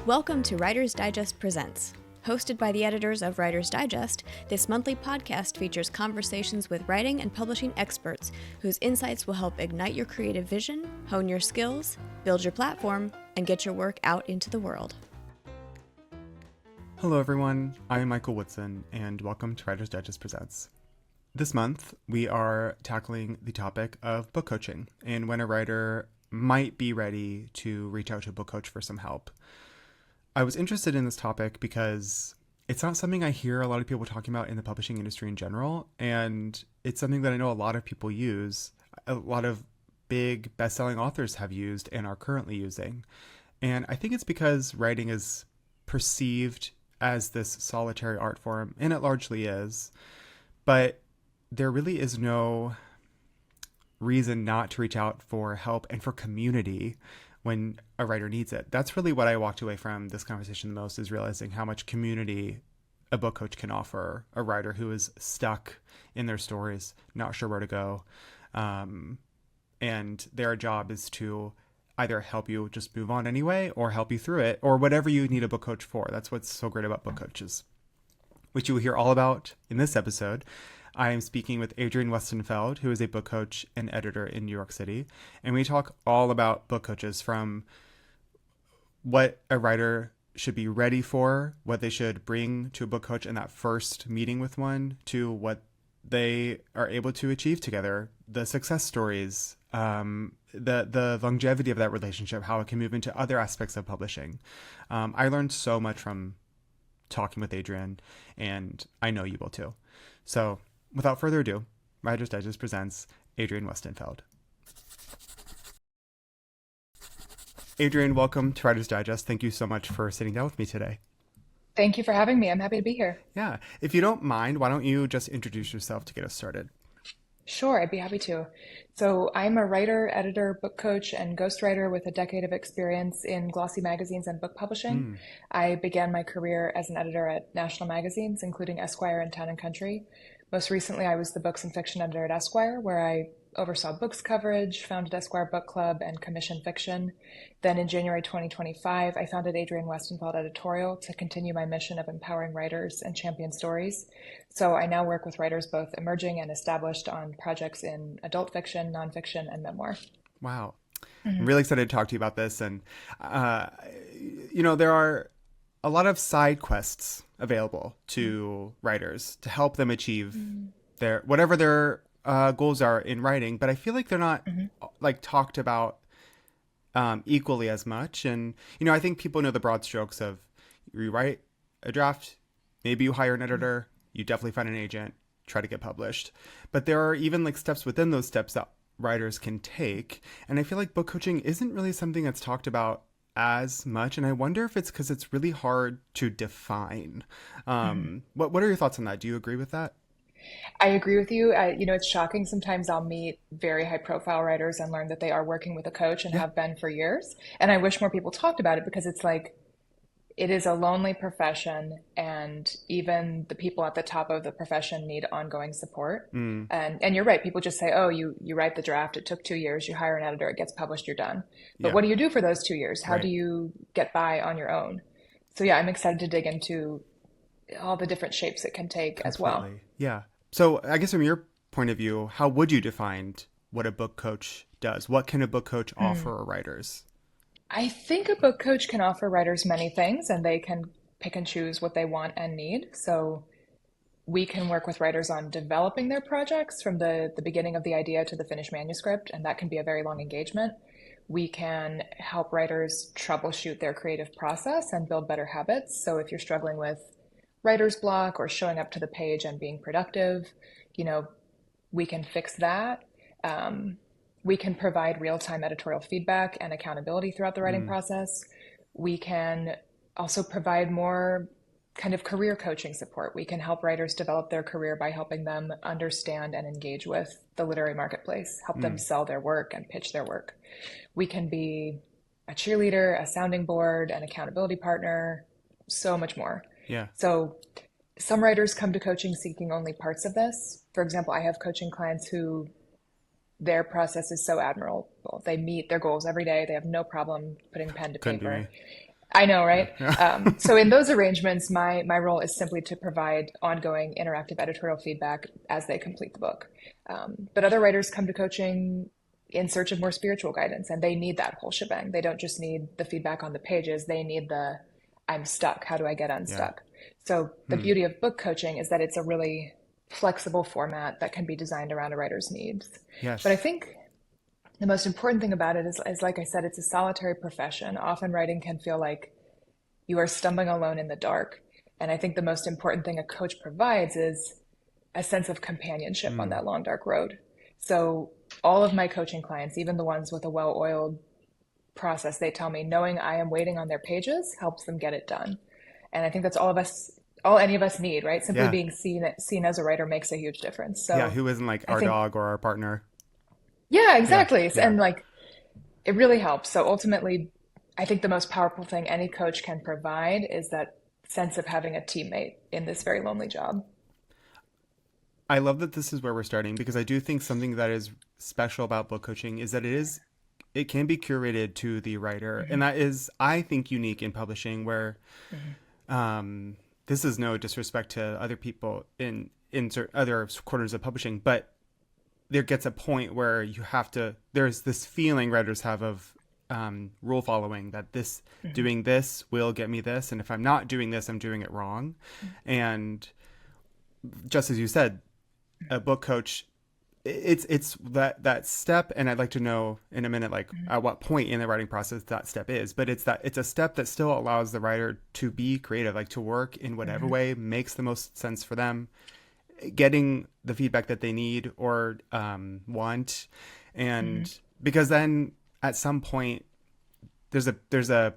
Welcome to Writer's Digest Presents. Hosted by the editors of Writer's Digest, this monthly podcast features conversations with writing and publishing experts whose insights will help ignite your creative vision, hone your skills, build your platform, and get your work out into the world. Hello everyone, I'm Michael Woodson, and welcome to Writer's Digest Presents. This month, we are tackling the topic of book coaching and when a writer might be ready to reach out to a book coach for some help. I was interested in this topic because it's not something I hear a lot of people talking about in the publishing industry in general, and it's something that I know a lot of people use, a lot of big best-selling authors have used and are currently using. And I think it's because writing is perceived as this solitary art form, and it largely is, but there really is no reason not to reach out for help and for community when a writer needs it. That's really what I walked away from this conversation the most, is realizing how much community a book coach can offer a writer who is stuck in their stories, not sure where to go. And their job is to either help you just move on anyway, or help you through it, or whatever you need a book coach for. That's what's so great about book coaches, which you will hear all about in this episode. I am speaking with Adrienne Westenfeld, who is a book coach and editor in New York City. And we talk all about book coaches, from what a writer should be ready for, what they should bring to a book coach in that first meeting with one, to what they are able to achieve together, the success stories, the longevity of that relationship, how it can move into other aspects of publishing. I learned so much from talking with Adrienne, and I know you will too. So without further ado, Writer's Digest presents Adrienne Westenfeld. Adrienne, welcome to Writer's Digest. Thank you so much for sitting down with me today. Thank you for having me. I'm happy to be here. Yeah. If you don't mind, why don't you just introduce yourself to get us started? Sure, I'd be happy to. So I'm a writer, editor, book coach, and ghostwriter with a decade of experience in glossy magazines and book publishing. I began my career as an editor at national magazines, including Esquire and Town & Country. Most recently, I was the books and fiction editor at Esquire, where I oversaw books coverage, founded Esquire Book Club, and commissioned fiction. Then in January 2025, I founded Adrienne Westenfeld Editorial to continue my mission of empowering writers and champion stories. So I now work with writers both emerging and established on projects in adult fiction, nonfiction, and memoir. Wow. I'm really excited to talk to you about this. And, there are a lot of side quests available to writers to help them achieve whatever their goals are in writing, but I feel like they're not talked about equally as much. And I think people know the broad strokes of: you write a draft, maybe you hire an editor, you definitely find an agent, try to get published. But there are even steps within those steps that writers can take, and I feel like book coaching isn't really something that's talked about as much, and I wonder if it's because it's really hard to define. What are your thoughts on that? Do you agree with that? I agree with you. It's shocking. Sometimes I'll meet very high profile writers and learn that they are working with a coach and have been for years. And I wish more people talked about it, because it's like, it is a lonely profession, and even the people at the top of the profession need ongoing support. And you're right. People just say, oh, you write the draft. It took 2 years. You hire an editor. It gets published. You're done. But what do you do for those 2 years? How do you get by on your own? So yeah, I'm excited to dig into all the different shapes it can take as well. Yeah. So I guess from your point of view, how would you define what a book coach does? What can a book coach offer writers? I think a book coach can offer writers many things, and they can pick and choose what they want and need. So we can work with writers on developing their projects from the beginning of the idea to the finished manuscript, and that can be a very long engagement. We can help writers troubleshoot their creative process and build better habits. So if you're struggling with writer's block or showing up to the page and being productive, we can fix that. We can provide real-time editorial feedback and accountability throughout the writing process. We can also provide more kind of career coaching support. We can help writers develop their career by helping them understand and engage with the literary marketplace, help them sell their work and pitch their work. We can be a cheerleader, a sounding board, an accountability partner, so much more. Yeah. So some writers come to coaching seeking only parts of this. For example, I have coaching clients who their process is so admirable. They meet their goals every day. They have no problem putting pen to paper. I know, right? So in those arrangements, my role is simply to provide ongoing interactive editorial feedback as they complete the book. But other writers come to coaching in search of more spiritual guidance, and they need that whole shebang. They don't just need the feedback on the pages, they need the I'm stuck, how do I get unstuck? So the beauty of book coaching is that it's a really flexible format that can be designed around a writer's needs. Yes. But I think the most important thing about it is, like I said, it's a solitary profession. Often writing can feel like you are stumbling alone in the dark. And I think the most important thing a coach provides is a sense of companionship on that long, dark road. So all of my coaching clients, even the ones with a well-oiled process, they tell me knowing I am waiting on their pages helps them get it done. And I think that's all any of us need, right? Simply being seen as a writer makes a huge difference. So who isn't like our dog or our partner? Yeah, exactly. And like, it really helps. So ultimately, I think the most powerful thing any coach can provide is that sense of having a teammate in this very lonely job. I love that this is where we're starting, because I do think something that is special about book coaching is that it can be curated to the writer. And that is, I think, unique in publishing, where this is no disrespect to other people in other corners of publishing, but there gets a point where there's this feeling writers have of rule following, that doing this will get me this, and if I'm not doing this, I'm doing it wrong. And just as you said, a book coach, it's that step, and I'd like to know in a minute, like at what point in the writing process that step is, but it's a step that still allows the writer to be creative, like to work in whatever way makes the most sense for them, getting the feedback that they need or want. And because then at some point there's a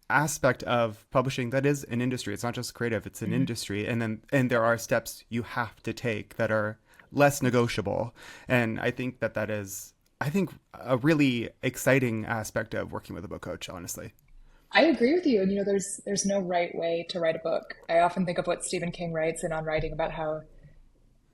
aspect of publishing that is an industry. It's not just creative, it's an industry. And there are steps you have to take that are less negotiable. And I think that is a really exciting aspect of working with a book coach, honestly. I agree with you. And there's no right way to write a book. I often think of what Stephen King writes in On Writing about how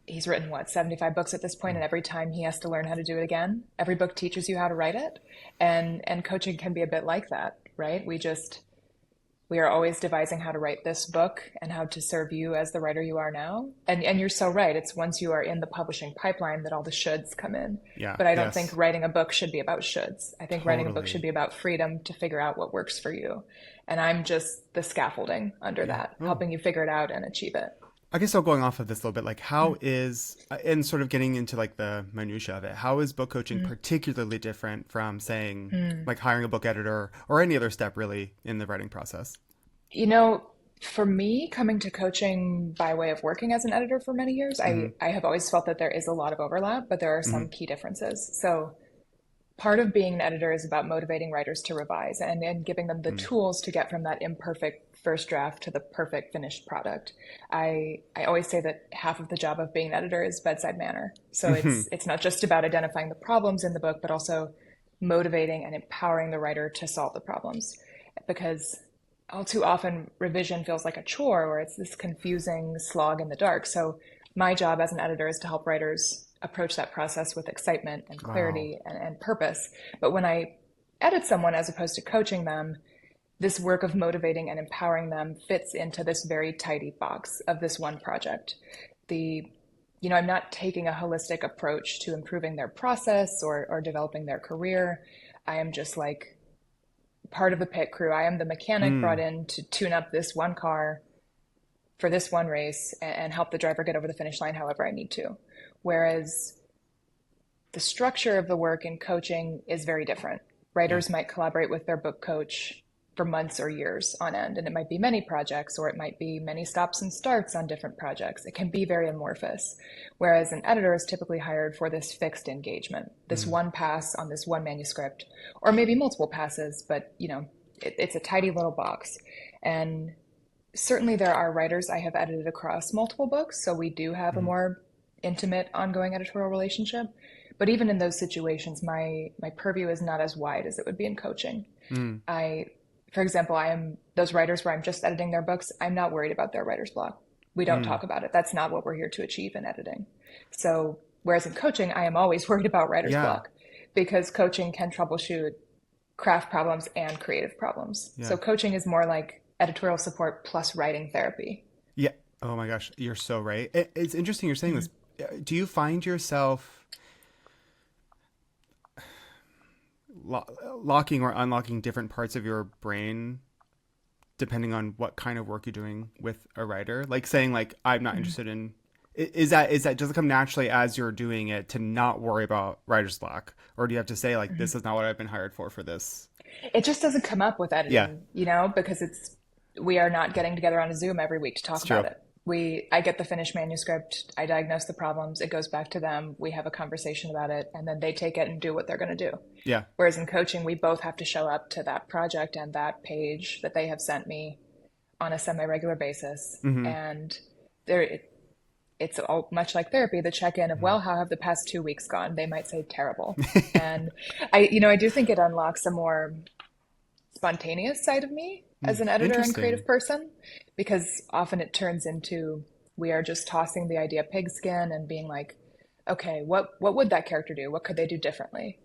he's written 75 books at this point, and every time he has to learn how to do it again. Every book teaches you how to write it, and coaching can be a bit like that, right? We are always devising how to write this book and how to serve you as the writer you are now. And you're so right. It's once you are in the publishing pipeline that all the shoulds come in. Yeah. But I don't think writing a book should be about shoulds. I think writing a book should be about freedom to figure out what works for you. And I'm just the scaffolding under that, helping you figure it out and achieve it. I guess so, going off of this a little bit, like how is, and sort of getting into like the minutia of it, how is book coaching particularly different from saying like hiring a book editor or any other step really in the writing process? For me, coming to coaching by way of working as an editor for many years, I have always felt that there is a lot of overlap, but there are some key differences. So part of being an editor is about motivating writers to revise and giving them the tools to get from that imperfect first draft to the perfect finished product. I always say that half of the job of being an editor is bedside manner. So it's not just about identifying the problems in the book, but also motivating and empowering the writer to solve the problems. Because all too often revision feels like a chore, or it's this confusing slog in the dark. So my job as an editor is to help writers approach that process with excitement and clarity and purpose. But when I edit someone as opposed to coaching them, this work of motivating and empowering them fits into this very tidy box of this one project. I'm not taking a holistic approach to improving their process or developing their career. I am just like part of the pit crew. I am the mechanic brought in to tune up this one car for this one race and help the driver get over the finish line however I need to. Whereas the structure of the work in coaching is very different. Writers might collaborate with their book coach for months or years on end, and it might be many projects, or it might be many stops and starts on different projects. It can be very amorphous, whereas an editor is typically hired for this fixed engagement, this one pass on this one manuscript, or maybe multiple passes, but it's a tidy little box. And certainly there are writers I have edited across multiple books, so we do have a more intimate ongoing editorial relationship. But even in those situations, my purview is not as wide as it would be in coaching. For example, I am those writers where I'm just editing their books. I'm not worried about their writer's block. We don't talk about it. That's not what we're here to achieve in editing. So whereas in coaching, I am always worried about writer's block, because coaching can troubleshoot craft problems and creative problems. Yeah. So coaching is more like editorial support plus writing therapy. Yeah. Oh my gosh, you're so right. It's interesting you're saying Mm-hmm. this. Do you find yourself locking or unlocking different parts of your brain depending on what kind of work you're doing with a writer? Like saying like I'm not Mm-hmm. interested in is that does it come naturally as you're doing it to not worry about writer's block, or do you have to say like this is not what I've been hired for this? It just doesn't come up with Yeah, editing, because we are not getting together on a Zoom every week to it's talk true. about it. I get the finished manuscript, I diagnose the problems, it goes back to them, we have a conversation about it, and then they take it and do what they're going to do. Yeah. Whereas in coaching, we both have to show up to that project and that page that they have sent me on a semi-regular basis. Mm-hmm. And there, it's all much like therapy, the check-in of, well, how have the past 2 weeks gone? They might say terrible. And I do think it unlocks a more spontaneous side of me as an editor and Interesting. creative person, because often it turns into we are just tossing the idea pigskin and being like, okay, what would that character do? What could they do differently?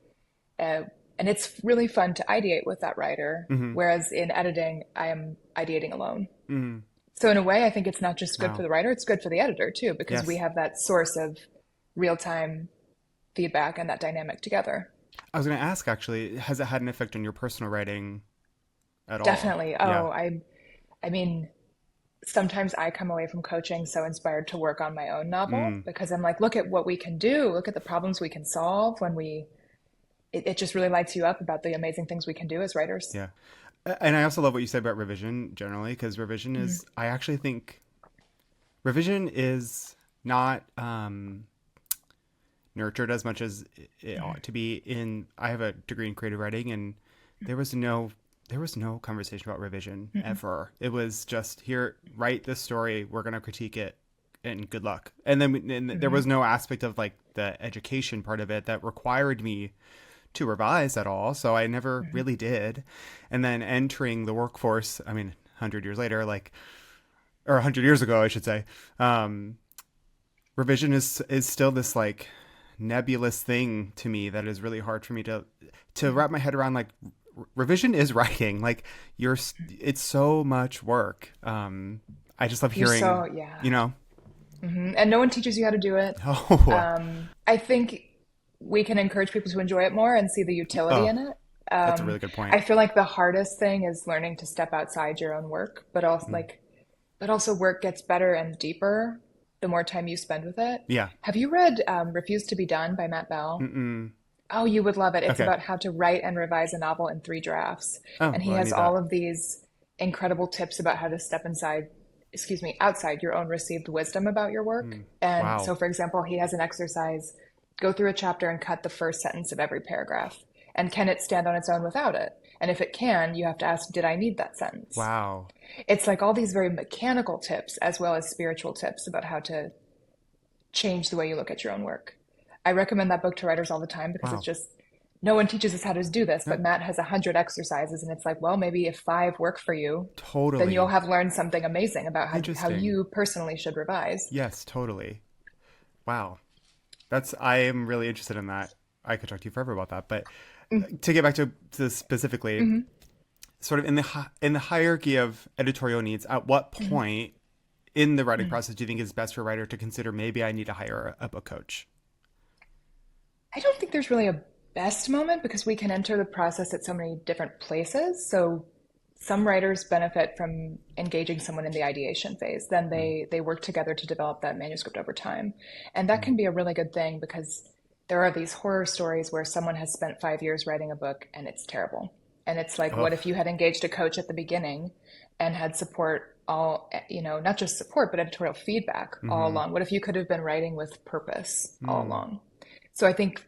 And it's really fun to ideate with that writer, Mm-hmm. whereas in editing, I am ideating alone. Mm-hmm. So in a way, I think it's not just good for Wow. the writer, it's good for the editor too, because we Yes. have that source of real-time feedback and that dynamic together. I was going to ask actually, has it had an effect on your personal writing at all? Definitely. Yeah. I mean, sometimes I come away from coaching so inspired to work on my own novel Mm. because I'm like, look at what we can do, look at the problems we can solve when it just really lights you up about the amazing things we can do as writers. Yeah. And I also love what you said about revision generally, because revision Mm-hmm. is, I actually think revision is not nurtured as much as it ought to be. I have a degree in creative writing, and there was no conversation about revision ever. It was just, here, write this story, we're going to critique it, and good luck. And then there Mm-hmm. was no aspect of like the education part of it that required me to revise at all. So I never Mm-hmm. really did. And then entering the workforce, I mean, 100 years later, like, or 100 years ago, I should say, revision is still this like nebulous thing to me that is really hard for me to wrap my head around. Like, revision is writing. Like, it's so much work. I just love You're hearing, so, yeah. you know, Hmm. And no one teaches you how to do it. oh, I think we can encourage people to enjoy it more and see the utility oh, in it. that's a really good point. I feel like the hardest thing is learning to step outside your own work, but also work gets better and deeper the more time you spend with it. Yeah. Have you read Refuse to Be Done by Matt Bell? Mm-mm. Oh, you would love it. It's Okay. about how to write and revise a novel in 3 drafts. Oh, And he well, I has need that. all of these incredible tips about how to outside your own received wisdom about your work. And Wow. so, for example, he has an exercise, go through a chapter and cut the first sentence of every paragraph. And can it stand on its own without it? And if it can, you have to ask, did I need that sentence? Wow. It's like all these very mechanical tips as well as spiritual tips about how to change the way you look at your own work. I recommend that book to writers all the time because Wow. it's just, no one teaches us how to do this, but Yep. Matt has 100 exercises, and it's like, well, maybe if 5 work for you, then you'll Totally. have learned something amazing about how Interesting. you personally should revise. Yes, totally. Wow. I am really interested in that. I could talk to you forever about that. But to get back to specifically, Mm-hmm. sort of in the hierarchy of editorial needs, at what Mm-hmm. point in the writing process do you think it's best for a writer to consider maybe I need to hire a book coach? I don't think there's really a best moment because we can enter the process at so many different places. So some writers benefit from engaging someone in the ideation phase. Then they work together to develop that manuscript over time. And that can be a really good thing because there are these horror stories where someone has spent 5 years writing a book and it's terrible. And it's like, Oh, what if you had engaged a coach at the beginning and had support not just support, but editorial feedback all along? What if you could have been writing with purpose all along? So I think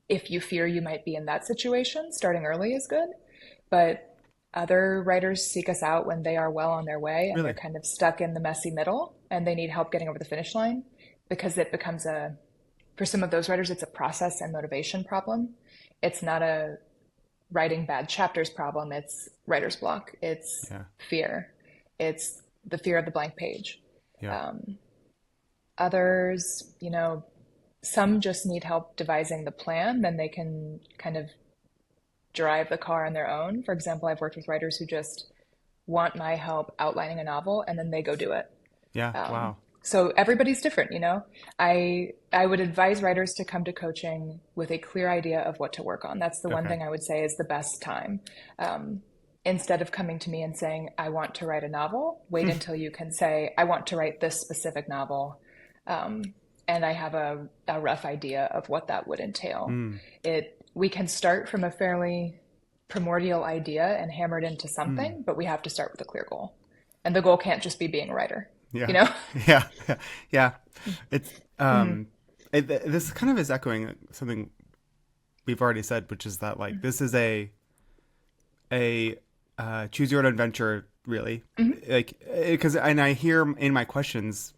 if you fear you might be in that situation, starting early is good. But other writers seek us out when they are well on their way and they're really? kind of stuck in the messy middle and they need help getting over the finish line because it becomes for some of those writers, it's a process and motivation problem. It's not a writing bad chapters problem. It's writer's block. It's Yeah. fear. It's the fear of the blank page. Yeah. Others, some just need help devising the plan, then they can kind of drive the car on their own. For example, I've worked with writers who just want my help outlining a novel and then they go do it. Yeah. Wow. So everybody's different, you know. I would advise writers to come to coaching with a clear idea of what to work on. That's the one Okay. thing I would say is the best time. Instead of coming to me and saying, I want to write a novel, wait until you can say, I want to write this specific novel. And I have a rough idea of what that would entail. We can start from a fairly primordial idea and hammer it into something, but we have to start with a clear goal. And the goal can't just be being a writer, Yeah. you know? Yeah. Yeah. It's this kind of is echoing something we've already said, which is that like this is a choose your own adventure, really. Like because and I hear in my questions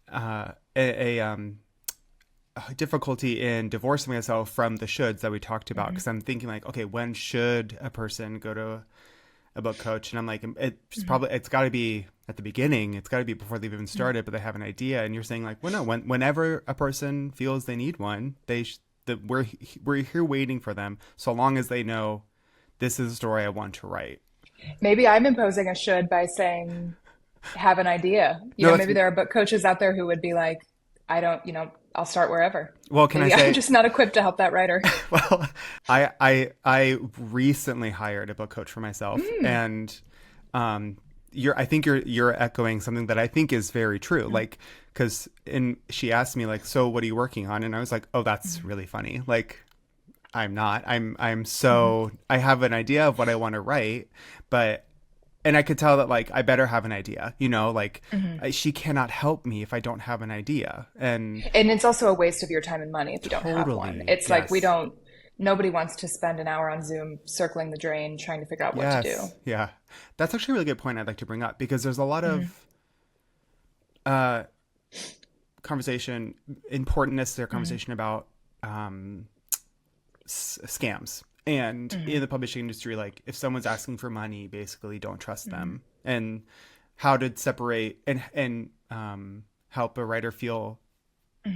a difficulty in divorcing myself from the shoulds that we talked about, because I'm thinking like, okay, when should a person go to a book coach? And I'm like, it's got to be at the beginning. It's got to be before they've even started, but they have an idea. And you're saying like, well, no, whenever a person feels they need one, we're here waiting for them, so long as they know this is a story I want to write. Maybe I'm imposing a should by saying, have an idea. Maybe there are book coaches out there who would be like, I'll start wherever. Well, can Maybe I say, I'm just not equipped to help that writer. well, I recently hired a book coach for myself, and I think you're echoing something that I think is very true. Like, because she asked me like, so what are you working on? And I was like, oh, that's really funny. Like, I'm so I have an idea of what I want to write, and I could tell that like I better have an idea, like she cannot help me if I don't have an idea. And it's also a waste of your time and money if you don't have one. It's like nobody wants to spend an hour on Zoom circling the drain trying to figure out what to do. Yeah. That's actually a really good point I'd like to bring up, because there's a lot of conversation, important necessary conversation about scams. And in the publishing industry, like if someone's asking for money, basically don't trust them. And how to separate and help a writer feel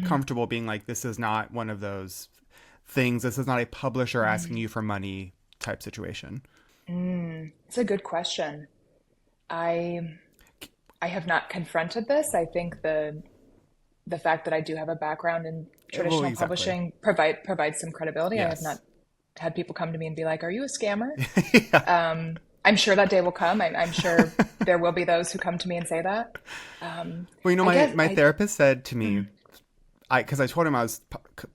comfortable being like, this is not one of those things. This is not a publisher asking you for money type situation. It's a good question. I have not confronted this. I think the fact that I do have a background in traditional publishing provides some credibility. Yes. I have not had people come to me and be like, are you a scammer? Yeah. I'm sure that day will come. I'm sure there will be those who come to me and say that. Well, my therapist said to me, because I told him I was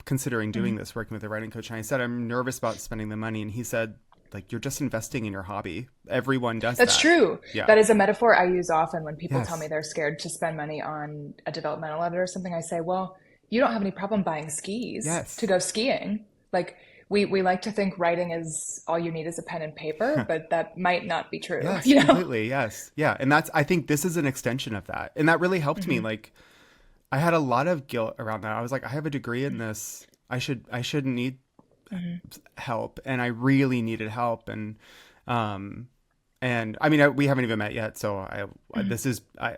considering doing this, working with a writing coach, and I said, I'm nervous about spending the money. And he said, like, you're just investing in your hobby. Everyone does that. That's true. Yeah. That is a metaphor I use often when people tell me they're scared to spend money on a developmental editor or something. I say, well, you don't have any problem buying skis to go skiing. Like, we like to think writing is all you need is a pen and paper, but that might not be true. Yes, completely. Yes. Yeah. And I think this is an extension of that. And that really helped me. Like, I had a lot of guilt around that. I was like, I have a degree in this. I shouldn't need help. And I really needed help. And I mean, we haven't even met yet. So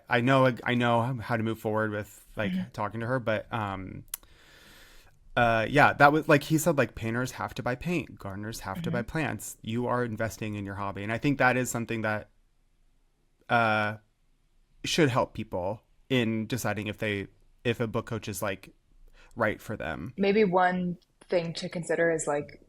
I know how to move forward with like talking to her, but, that was like he said, like painters have to buy paint, gardeners have to buy plants. You are investing in your hobby, and I think that is something that should help people in deciding if a book coach is like right for them. Maybe one thing to consider is like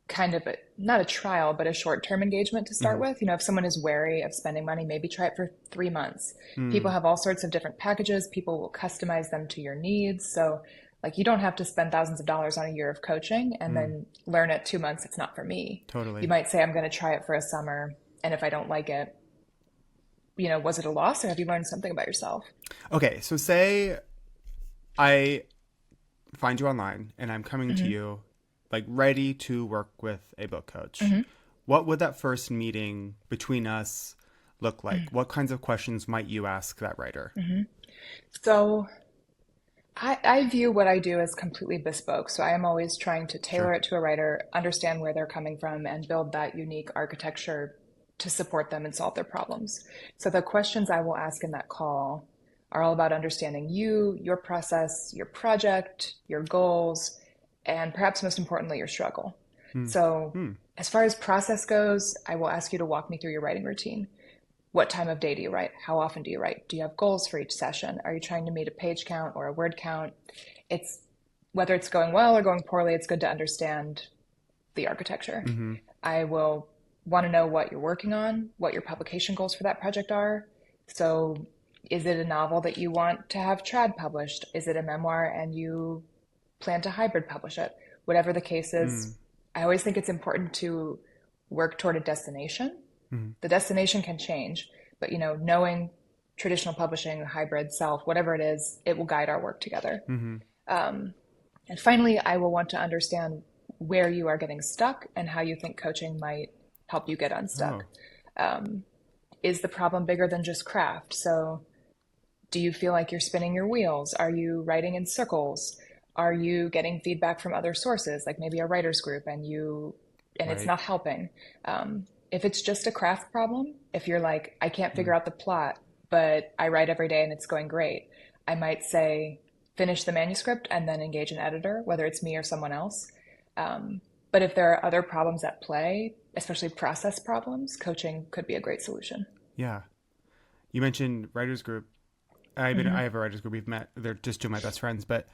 kind of not a trial, but a short-term engagement to start with. If someone is wary of spending money, maybe try it for 3 months. People have all sorts of different packages. People will customize them to your needs. So like you don't have to spend thousands of dollars on a year of coaching and then learn at 2 months, it's not for me. Totally. You might say, I'm going to try it for a summer. And if I don't like it, was it a loss or have you learned something about yourself? Okay. So say I find you online and I'm coming to you like ready to work with a book coach. What would that first meeting between us look like? What kinds of questions might you ask that writer? So I view what I do as completely bespoke. So I am always trying to tailor it to a writer, understand where they're coming from, and build that unique architecture to support them and solve their problems. So the questions I will ask in that call are all about understanding you, your process, your project, your goals, and perhaps most importantly, your struggle. So as far as process goes, I will ask you to walk me through your writing routine. What time of day do you write? How often do you write? Do you have goals for each session? Are you trying to meet a page count or a word count? It's whether it's going well or going poorly, it's good to understand the architecture. I will want to know what you're working on, what your publication goals for that project are. So is it a novel that you want to have trad published? Is it a memoir and you plan to hybrid publish it? Whatever the case is, I always think it's important to work toward a destination. The destination can change, but knowing traditional publishing, hybrid, self, whatever it is, it will guide our work together. And finally, I will want to understand where you are getting stuck and how you think coaching might help you get unstuck. Is the problem bigger than just craft? So do you feel like you're spinning your wheels? Are you writing in circles? Are you getting feedback from other sources, like maybe a writer's group, and it's not helping? If it's just a craft problem, if you're like, I can't figure out the plot, but I write every day and it's going great, I might say, finish the manuscript and then engage an editor, whether it's me or someone else. But if there are other problems at play, especially process problems, coaching could be a great solution. Yeah. You mentioned writer's group. I mean, I have a writer's group. We've met. They're just two of my best friends. But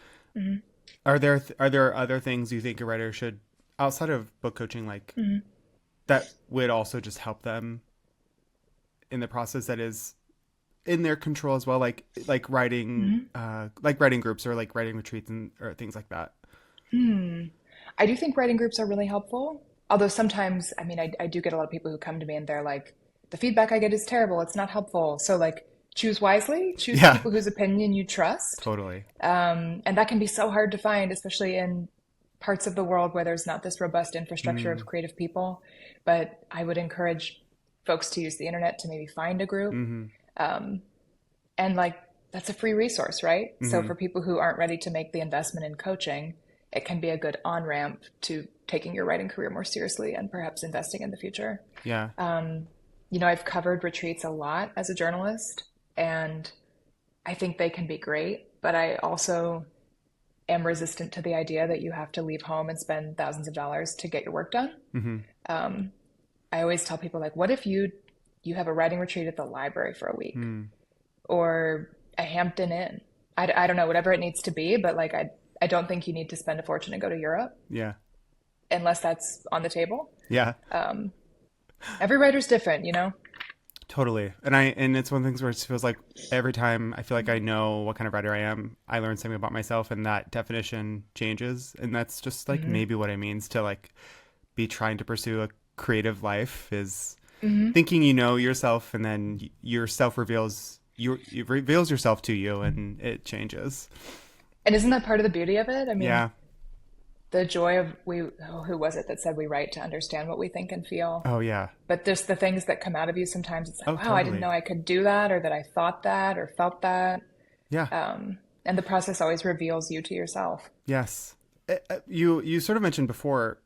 are there other things you think a writer should, outside of book coaching, like that would also just help them in the process that is in their control as well, like writing writing groups or like writing retreats or things like that? I do think writing groups are really helpful. Although sometimes, I mean, I do get a lot of people who come to me and they're like, the feedback I get is terrible. It's not helpful. So like, choose wisely, choose people whose opinion you trust. Totally. And that can be so hard to find, especially in parts of the world where there's not this robust infrastructure of creative people. But I would encourage folks to use the internet to maybe find a group. And like, that's a free resource, right? So for people who aren't ready to make the investment in coaching, it can be a good on-ramp to taking your writing career more seriously and perhaps investing in the future. Yeah. I've covered retreats a lot as a journalist, and I think they can be great, but I also am resistant to the idea that you have to leave home and spend thousands of dollars to get your work done. I always tell people, like, what if you have a writing retreat at the library for a week or a Hampton Inn? I don't know, whatever it needs to be, but like, I don't think you need to spend a fortune and go to Europe. Yeah. Unless that's on the table. Yeah. Every writer's different, Totally. And it's one of the things where it feels like every time I feel like I know what kind of writer I am, I learn something about myself, and that definition changes. And that's just like maybe what it means to like be trying to pursue a creative life is thinking yourself, and then yourself reveals yourself to you, and it changes. And isn't that part of the beauty of it? I mean, yeah. The joy of who was it that said we write to understand what we think and feel? Oh, yeah. But there's the things that come out of you sometimes. It's like, wow, totally. I didn't know I could do that, or that I thought that or felt that. Yeah. And the process always reveals you to yourself. Yes. You sort of mentioned before,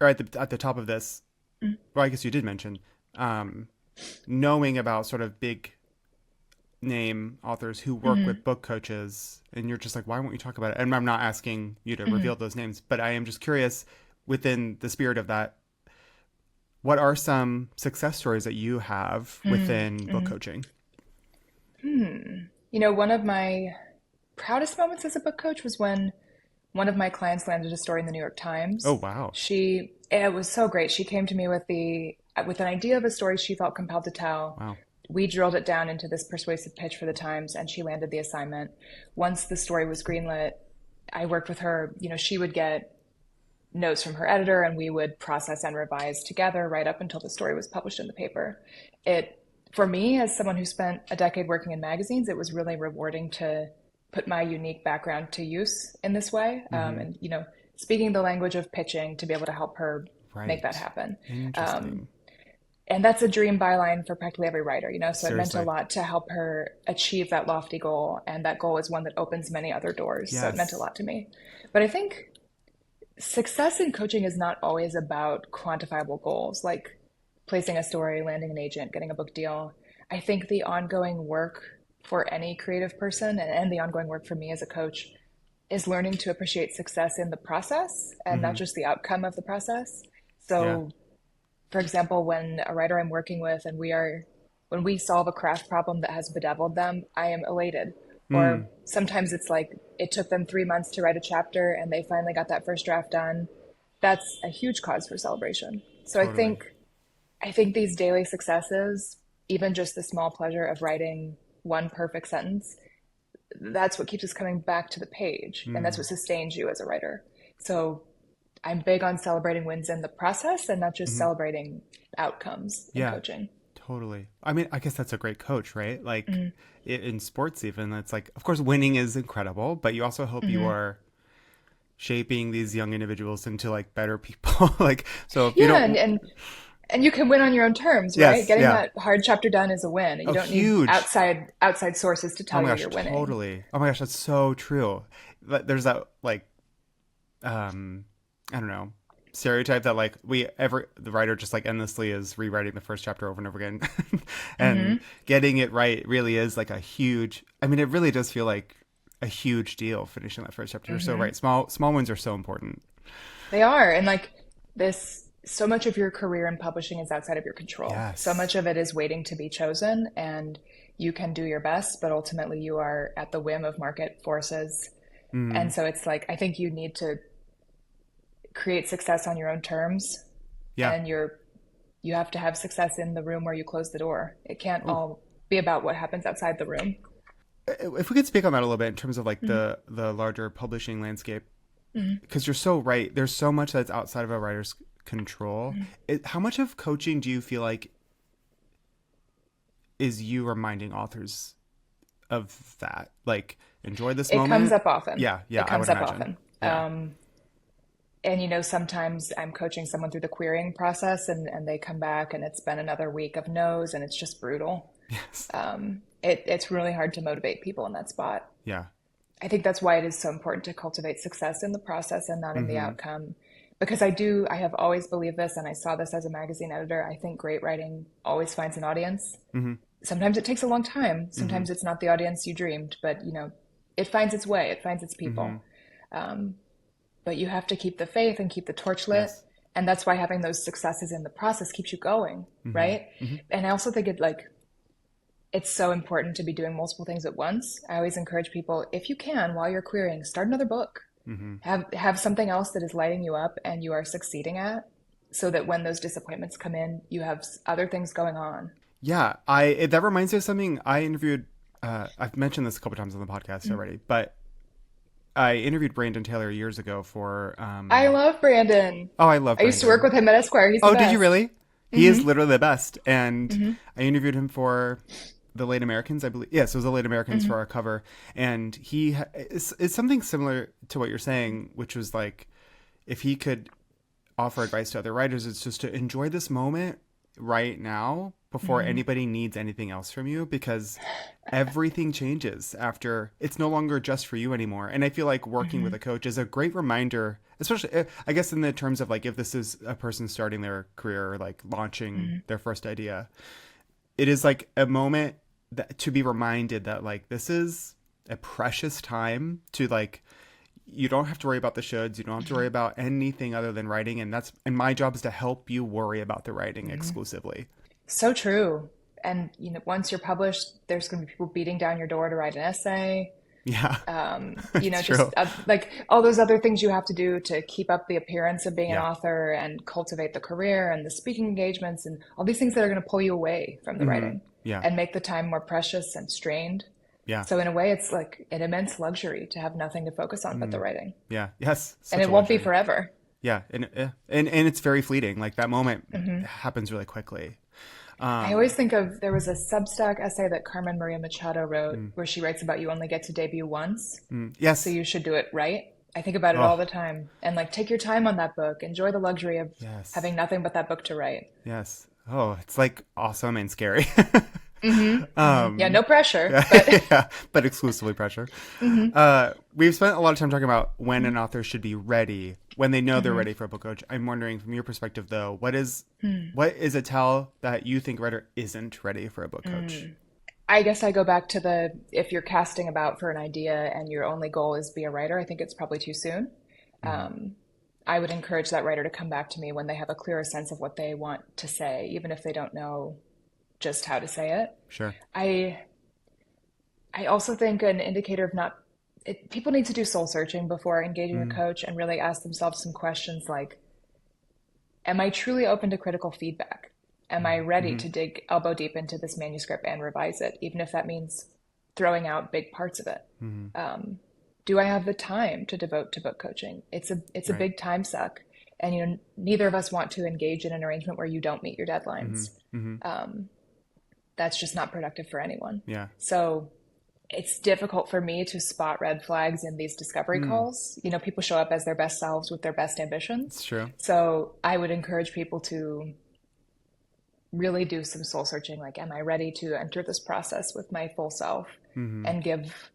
or at the top of this, well, I guess you did mention, knowing about sort of big name authors who work with book coaches, and you're just like, why won't you talk about it? And I'm not asking you to reveal those names, but I am just curious, within the spirit of that, what are some success stories that you have within book coaching? One of my proudest moments as a book coach was when one of my clients landed a story in the New York Times. Oh, wow. It was so great. She came to me with an idea of a story she felt compelled to tell. Wow. We drilled it down into this persuasive pitch for the Times, and she landed the assignment. Once the story was greenlit, I worked with her. She would get notes from her editor, and we would process and revise together right up until the story was published in the paper. For me, as someone who spent a decade working in magazines, it was really rewarding to put my unique background to use in this way. And, speaking the language of pitching to be able to help her make that happen. Interesting. And that's a dream byline for practically every writer, so Seriously. It meant a lot to help her achieve that lofty goal. And that goal is one that opens many other doors. Yes. So it meant a lot to me. But I think success in coaching is not always about quantifiable goals, like placing a story, landing an agent, getting a book deal. I think the ongoing work for any creative person, and the ongoing work for me as a coach, is learning to appreciate success in the process and not just the outcome of the process. Yeah. So, for example, when a writer I'm working with and when we solve a craft problem that has bedeviled them, I am elated. Or sometimes it's like it took them 3 months to write a chapter and they finally got that first draft done. That's a huge cause for celebration. So Totally. I think these daily successes, even just the small pleasure of writing one perfect sentence, that's what keeps us coming back to the page, and that's what sustains you as a writer. So I'm big on celebrating wins in the process and not just celebrating outcomes in Yeah. coaching. Totally. I mean, I guess that's a great coach, right? Like in sports, even, it's like, of course, winning is incredible, but you also hope you are shaping these young individuals into like better people. Like, so if you Yeah, don't, and you can win on your own terms, right? yes, Getting yeah. that hard chapter done is a win. You Oh, don't need huge. outside sources to Oh tell my you gosh, you're winning. totally. Oh my gosh, that's so true. There's that like, I don't know, stereotype that like the writer just like endlessly is rewriting the first chapter over and over again, and getting it right really is like a huge. I mean, it really does feel like a huge deal finishing that first chapter. You're so right. Small wins are so important. They are. And like this, so much of your career in publishing is outside of your control. Yes. So much of it is waiting to be chosen, and you can do your best, but ultimately you are at the whim of market forces. And so it's like, I think you need to create success on your own terms. Yeah. And you have to have success in the room where you close the door. It can't all be about what happens outside the room. If we could speak on that a little bit in terms of like the larger publishing landscape, because you're so right. There's so much that's outside of a writer's control. How much of coaching do you feel like is you reminding authors of that? Like, enjoy this moment? It comes up often. Yeah, It comes I would up imagine. often. Yeah. And sometimes I'm coaching someone through the querying process and they come back and it's been another week of no's and it's just brutal. Yes. It's really hard to motivate people in that spot. Yeah. I think that's why it is so important to cultivate success in the process and not in the outcome. Because I have always believed this, and I saw this as a magazine editor. I think great writing always finds an audience. Sometimes it takes a long time. Sometimes it's not the audience you dreamed, but it finds its way. It finds its people. But you have to keep the faith and keep the torch lit. Yes. And that's why having those successes in the process keeps you going, right? And I also think it's so important to be doing multiple things at once. I always encourage people, if you can, while you're querying, start another book. Have something else that is lighting you up and you are succeeding at, so that when those disappointments come in, you have other things going on. Yeah. That reminds me of something I interviewed. I've mentioned this a couple times on the podcast already, but I interviewed Brandon Taylor years ago for. I love Brandon. Oh, I love. I used to work with him at Esquire. He's the Oh, best. did you really? He is literally the best. And I interviewed him for The Late Americans, I believe. Yes, it was The Late Americans for our cover. And it's something similar to what you're saying, which was like, if he could offer advice to other writers, it's just to enjoy this moment right now before anybody needs anything else from you, because everything changes after. It's no longer just for you anymore. And I feel like working with a coach is a great reminder, especially I guess in the terms of like, if this is a person starting their career or like launching their first idea, it is like a moment to be reminded that like, this is a precious time to like, you don't have to worry about the shoulds. You don't have to worry about anything other than writing. And my job is to help you worry about the writing exclusively. So true. And once you're published, there's going to be people beating down your door to write an essay. Yeah. Just true. like all those other things you have to do to keep up the appearance of being an Yeah. author and cultivate the career and the speaking engagements and all these things that are going to pull you away from the writing Yeah. and make the time more precious and strained. Yeah. So in a way, it's like an immense luxury to have nothing to focus on but the writing. Yeah. Yes. And Such it a won't be luxury. forever. Yeah. And it's very fleeting. Like that moment happens really quickly. I always think of, there was a Substack essay that Carmen Maria Machado wrote where she writes about you only get to debut once. Yes. So you should do it right. I think about it all the time. And like, take your time on that book. Enjoy the luxury of Yes. having nothing but that book to write. Yes. Oh, it's like awesome and scary. Yeah, no pressure. But Yeah, but exclusively pressure. We've spent a lot of time talking about when an author should be ready, when they know they're ready for a book coach. I'm wondering, from your perspective, though, what is a tell that you think a writer isn't ready for a book coach? I guess I go back to if you're casting about for an idea and your only goal is be a writer, I think it's probably too soon. Mm-hmm. I would encourage that writer to come back to me when they have a clearer sense of what they want to say, even if they don't know just how to say it. Sure. I I also think an indicator of people need to do soul searching before engaging a Mm-hmm. coach and really ask themselves some questions like, am I truly open to critical feedback? Am I ready Mm-hmm. to dig elbow deep into this manuscript and revise it, even if that means throwing out big parts of it? Mm-hmm. Do I have the time to devote to book coaching? It's a Right. big time suck, and neither of us want to engage in an arrangement where you don't meet your Mm-hmm. deadlines. Mm-hmm. That's just not productive for anyone. Yeah. So it's difficult for me to spot red flags in these discovery Mm. calls. People show up as their best selves with their best It's ambitions. true. So I would encourage people to really do some soul searching. Like, am I ready to enter this process with my full self Mm-hmm. and give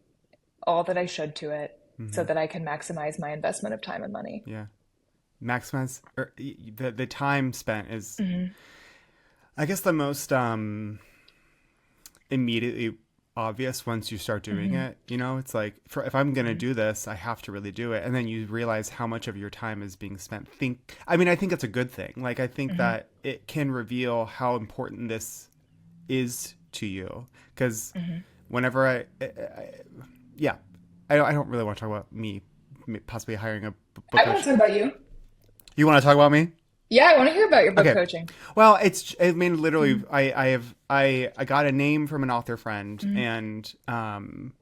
all that I should to it so Mm-hmm. that I can maximize my investment of time and money? Yeah. Maximize the time spent is, Mm-hmm. I guess, the most immediately obvious once you start doing Mm-hmm. it. It's like, if I'm gonna do this, I have to really do it, and then you realize how much of your time is being spent. I think it's a good thing. Like, I think Mm-hmm. that it can reveal how important this is to you, because Mm-hmm. whenever yeah, I don't really want to talk about me possibly hiring a book I want coach. to talk about you. You want to talk about me? Yeah, I want to hear about your book Okay. coaching. Well, literally, I got a name from an author friend, Mm-hmm. and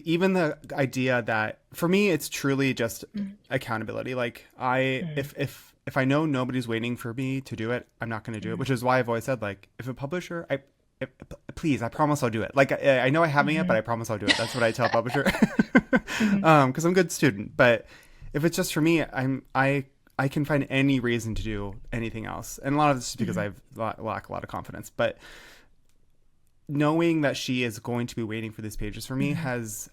even the idea that for me it's truly just accountability. Like, if I know nobody's waiting for me to do it, I'm not going to do it. Which is why I've always said, like, if a publisher, please, I promise I'll do it. Like, I know I haven't yet, but I promise I'll do it. That's what I tell a publisher, because I'm a good student. But if it's just for me, I can find any reason to do anything else, and a lot of this is because I lack a lot of confidence. But knowing that she is going to be waiting for these pages for me has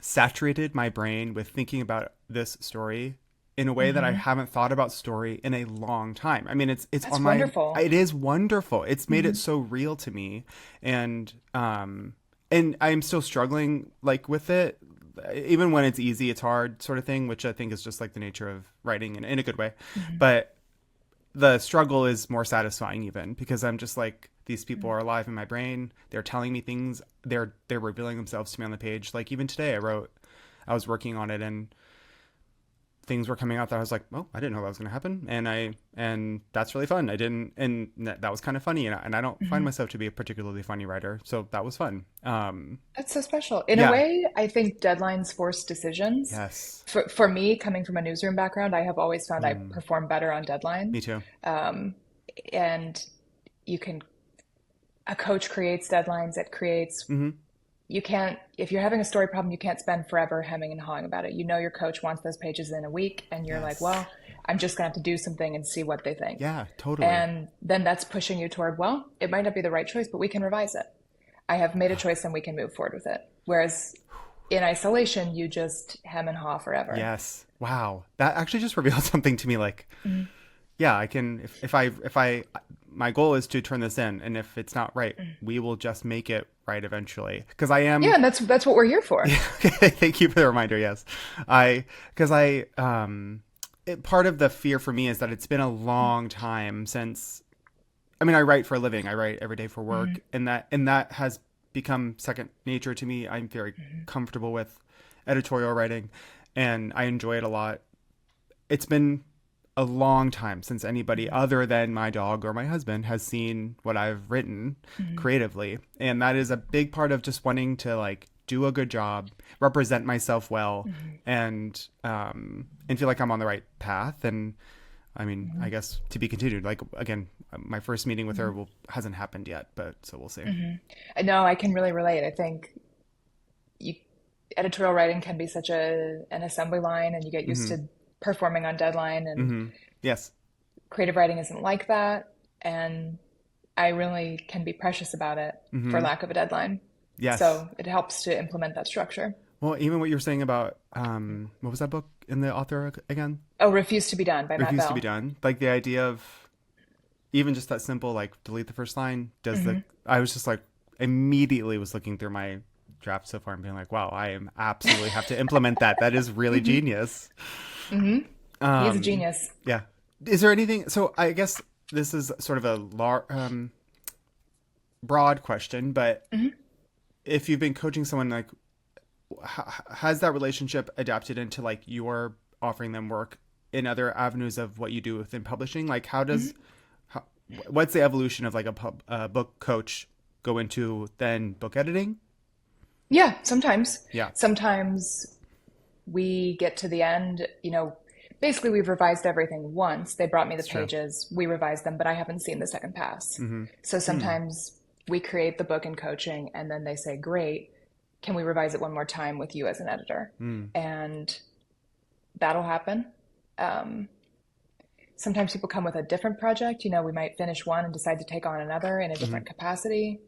saturated my brain with thinking about this story in a way that I haven't thought about story in a long time. I mean, it's That's on wonderful. it is wonderful. It's made it so real to me, and I'm still struggling, like, with it. Even when it's easy, it's hard, sort of thing, which I think is just like the nature of writing in a good way. But the struggle is more satisfying, even, because I'm just like, these people are alive in my brain. They're telling me things. They're revealing themselves to me on the page. Like, even today, I was working on it, and things were coming out that I was like, oh, I didn't know that was going to happen. And that's really fun. And that was kind of funny. And I don't find myself to be a particularly funny writer. So that was fun. That's so special. In Yeah. a way, I think deadlines force decisions. Yes. For me, coming from a newsroom background, I have always found I perform better on deadline. Me too. And a coach creates deadlines. It creates, you can't, if you're having a story problem, you can't spend forever hemming and hawing about it. Your coach wants those pages in a week, and you're like, well, I'm just going to have to do something and see what they think. Yeah, totally. And then that's pushing you toward, well, it might not be the right choice, but we can revise it. I have made a choice and we can move forward with it. Whereas in isolation, you just hem and haw forever. Yes. Wow. That actually just revealed something to me. Like, yeah, I can, if I, my goal is to turn this in, and if it's not right, we will just make it right eventually. Because I am. Yeah, and that's what we're here for. Okay, thank you for the reminder. Yes, part of the fear for me is that it's been a long time since. I mean, I write for a living. I write every day for work, and that has become second nature to me. I'm very comfortable with editorial writing, and I enjoy it a lot. It's been a long time since anybody other than my dog or my husband has seen what I've written creatively. And that is a big part of just wanting to, like, do a good job, represent myself well, and feel like I'm on the right path. And I mean, I guess to be continued. Like, again, my first meeting with her hasn't happened yet, but so we'll see. No, I can really relate. I think editorial writing can be such an assembly line, and you get used to performing on deadline, and Yes. creative writing isn't like that. And I really can be precious about it for lack of a deadline. Yes. So it helps to implement that structure. Well, even what you were saying about what was that book in the author again? Oh, Refuse to be Done by Matt Refuse to Bell. be done. Like, the idea of even just that simple, like delete the first line I was just like, immediately was looking through my draft so far and being like, wow, I am absolutely have to implement that. That is really genius. He is a genius. Yeah. Is there anything, so I guess this is sort of a broad question, but if you've been coaching someone, like, has that relationship adapted into like you're offering them work in other avenues of what you do within publishing? Like what's the evolution of like a book coach go into then book editing? Yeah, sometimes. Yeah. Sometimes we get to the end, basically we've revised everything once. They brought me the pages, we revised them, but I haven't seen the second pass. So sometimes we create the book in coaching and then they say, great, can we revise it one more time with you as an editor? And that'll happen. Sometimes people come with a different project. We might finish one and decide to take on another in a different capacity.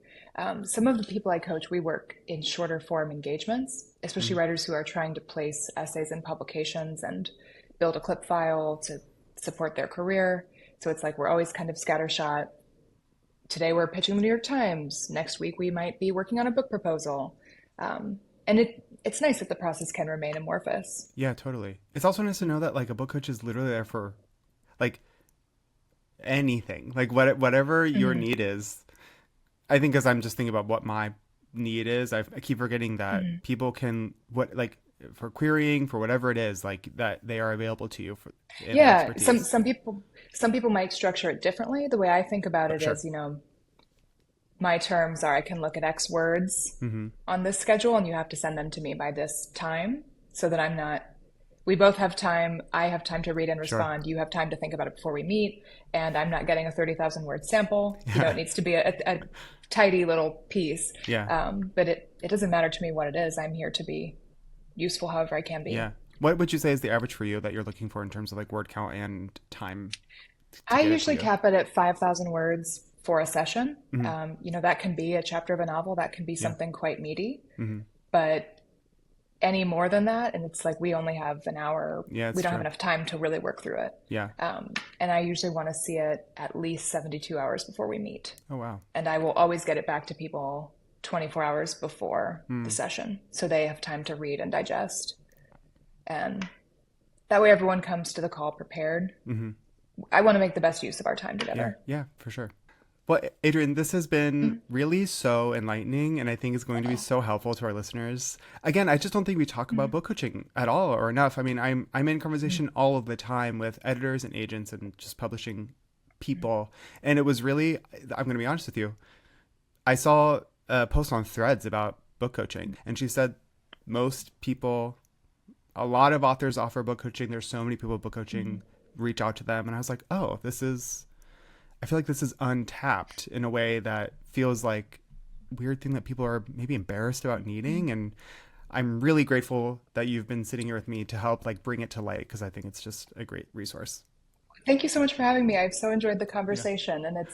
Some of the people I coach, we work in shorter form engagements, especially writers who are trying to place essays in publications and build a clip file to support their career. So it's like we're always kind of scattershot. Today we're pitching the New York Times. Next week we might be working on a book proposal. And it's nice that the process can remain amorphous. Yeah, totally. It's also nice to know that like a book coach is literally there for like anything, like whatever your need is. I think as I'm just thinking about what my need is, I keep forgetting that people can for querying, for whatever it is, like that they are available to you for expertise. some people might structure it differently. The way I think about it is, my terms are I can look at X words on this schedule and you have to send them to me by this time so that we both have time. I have time to read and respond. You have time to think about it before we meet. And I'm not getting a 30,000 word sample. It needs to be a tidy little piece. But it doesn't matter to me what it is. I'm here to be useful however I can be. Yeah. What would you say is the average for you that you're looking for in terms of like word count and time? I usually cap it at 5,000 words for a session. That can be a chapter of a novel. That can be something quite meaty. But any more than that, and it's like we only have an hour. We don't have enough time to really work through it. And I usually want to see it at least 72 hours before we meet. Oh, wow. And I will always get it back to people 24 hours before the session. So they have time to read and digest. And that way everyone comes to the call prepared. I want to make the best use of our time together. Yeah, for sure. Well, Adrienne, this has been really so enlightening, and I think it's going to be so helpful to our listeners. Again, I just don't think we talk about book coaching at all or enough. I mean, I'm in conversation all of the time with editors and agents and just publishing people, and it was really, I'm going to be honest with you, I saw a post on Threads about book coaching, and she said most people, a lot of authors offer book coaching. There's so many people book coaching, reach out to them, and I was like, oh, I feel like this is untapped in a way that feels like a weird thing that people are maybe embarrassed about needing. And I'm really grateful that you've been sitting here with me to help like bring it to light, because I think it's just a great resource. Thank you so much for having me. I've so enjoyed the conversation, and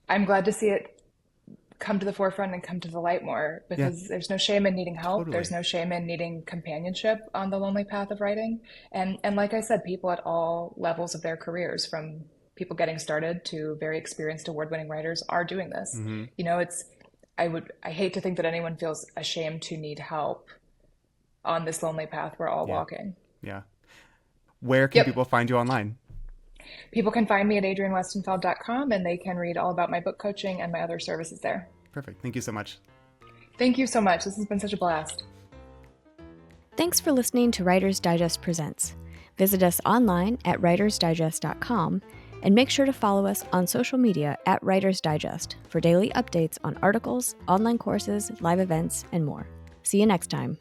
I'm glad to see it come to the forefront and come to the light more, because there's no shame in needing help. There's no shame in needing companionship on the lonely path of writing. And like I said, people at all levels of their careers, from people getting started to very experienced award-winning writers, are doing this. I hate to think that anyone feels ashamed to need help on this lonely path we're all walking. Yeah. Where can people find you online? People can find me at adriennewestenfeld.com, and they can read all about my book coaching and my other services there. Perfect. Thank you so much. Thank you so much. This has been such a blast. Thanks for listening to Writer's Digest Presents. Visit us online at writersdigest.com, and make sure to follow us on social media at Writer's Digest for daily updates on articles, online courses, live events, and more. See you next time.